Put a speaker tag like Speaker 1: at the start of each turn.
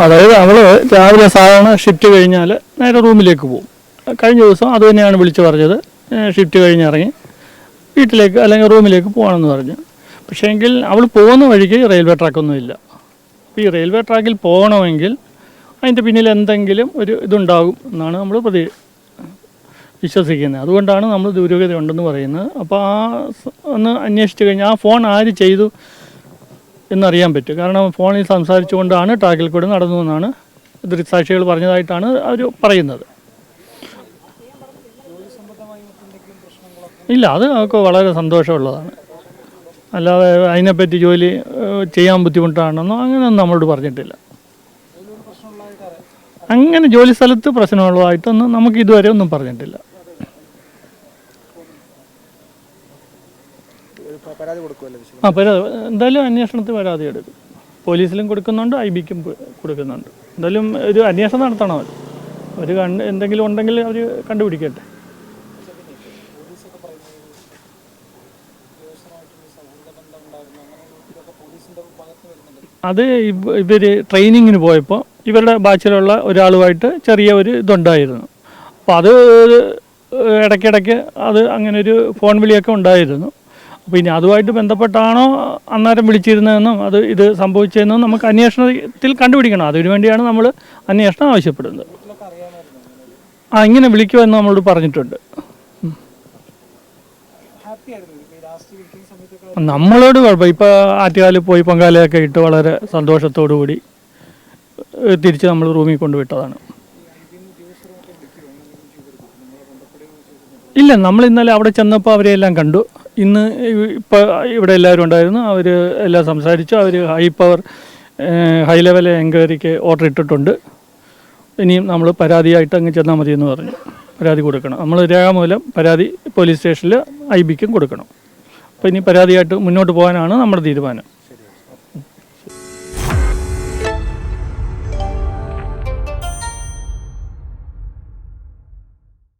Speaker 1: അതായത് അവൾ രാവിലെ സാധാരണ ഷിഫ്റ്റ് കഴിഞ്ഞാൽ നേരെ റൂമിലേക്ക് പോകും. കഴിഞ്ഞ ദിവസം അത് തന്നെയാണ് വിളിച്ചു പറഞ്ഞത്, ഷിഫ്റ്റ് കഴിഞ്ഞിറങ്ങി വീട്ടിലേക്ക് അല്ലെങ്കിൽ റൂമിലേക്ക് പോകണമെന്ന് പറഞ്ഞു. പക്ഷേ എങ്കിൽ അവൾ പോകുന്ന വഴിക്ക് റെയിൽവേ ട്രാക്കൊന്നുമില്ല. അപ്പോൾ ഈ റെയിൽവേ ട്രാക്കിൽ പോകണമെങ്കിൽ അതിൻ്റെ പിന്നിൽ എന്തെങ്കിലും ഒരു ഇതുണ്ടാകും എന്നാണ് നമ്മൾ വിശ്വസിക്കുന്നത്. അതുകൊണ്ടാണ് നമ്മൾ ദുരൂഹത ഉണ്ടെന്ന് പറയുന്നത്. അപ്പോൾ ഒന്ന് അന്വേഷിച്ച് കഴിഞ്ഞാൽ ആ ഫോൺ ആര് ചെയ്തു എന്നറിയാൻ പറ്റും. കാരണം ഫോണിൽ സംസാരിച്ചുകൊണ്ടാണ് ട്രാക്കിൽ കൂടെ നടന്നു എന്നാണ് ദൃക്സാക്ഷികൾ പറഞ്ഞതായിട്ടാണ് അവർ പറയുന്നത്. ഇല്ല, അത് നമുക്ക് വളരെ സന്തോഷമുള്ളതാണ്. അല്ലാതെ അതിനെപ്പറ്റി ജോലി ചെയ്യാൻ ബുദ്ധിമുട്ടാണെന്നോ അങ്ങനെയൊന്നും നമ്മളോട് പറഞ്ഞിട്ടില്ല. അങ്ങനെ ജോലി സ്ഥലത്ത് പ്രശ്നമുള്ളതായിട്ടൊന്നും നമുക്ക് ഇതുവരെ ഒന്നും പറഞ്ഞിട്ടില്ല. എന്തായാലും അന്വേഷണത്തിൽ പരാതി എടുക്കും. പോലീസിലും കൊടുക്കുന്നുണ്ട്, IBക്കും കൊടുക്കുന്നുണ്ട്. എന്തായാലും ഒരു അന്വേഷണം നടത്തണമല്ലോ. അവർ എന്തെങ്കിലും ഉണ്ടെങ്കിൽ അവർ കണ്ടുപിടിക്കട്ടെ. അത് ഇവർ ട്രെയിനിങ്ങിന് പോയപ്പോൾ ഇവരുടെ ബാച്ചിലുള്ള ഒരാളുമായിട്ട് ചെറിയ ഒരു ഇതുണ്ടായിരുന്നു. അപ്പോൾ അത് ഇടയ്ക്കിടയ്ക്ക് അത് അങ്ങനെ ഒരു ഫോൺ വിളിയൊക്കെ ഉണ്ടായിരുന്നു. അപ്പോൾ ഇനി അതുമായിട്ട് ബന്ധപ്പെട്ടാണോ അന്നേരം വിളിച്ചിരുന്നതെന്നും ഇത് സംഭവിച്ചതെന്നും നമുക്ക് അന്വേഷണത്തിൽ കണ്ടുപിടിക്കണം. അതിനു വേണ്ടിയാണ് നമ്മൾ അന്വേഷണം ആവശ്യപ്പെടുന്നത്. ഇങ്ങനെ വിളിക്കുമെന്ന് നമ്മളോട് പറഞ്ഞിട്ടുണ്ട്. നമ്മളോട് കുഴപ്പം. ഇപ്പോൾ ആറ്റുകാലിൽ പോയി പൊങ്കാലയൊക്കെ ഇട്ട് വളരെ സന്തോഷത്തോടു കൂടി തിരിച്ച് നമ്മൾ റൂമിൽ കൊണ്ടുവിട്ടതാണ്. ഇല്ല, നമ്മൾ ഇന്നലെ അവിടെ ചെന്നപ്പോൾ അവരെല്ലാം കണ്ടു. ഇന്ന് ഇപ്പോൾ ഇവിടെ എല്ലാവരും ഉണ്ടായിരുന്നു. അവർ എല്ലാം സംസാരിച്ചു. അവർ ഹൈ ലെവൽ എൻക്വയറിക്ക് ഓർഡർ ഇട്ടിട്ടുണ്ട്. ഇനിയും നമ്മൾ പരാതിയായിട്ട് അങ്ങ് ചെന്നാൽ മതിയെന്ന് പറഞ്ഞു. പരാതി കൊടുക്കണം. നമ്മൾ രേഖാമൂലം പരാതി പോലീസ് സ്റ്റേഷനിൽ IBക്കും കൊടുക്കണം. അപ്പോൾ ഇനി പരാതിയായിട്ട് മുന്നോട്ട് പോകാനാണ് നമ്മുടെ തീരുമാനം.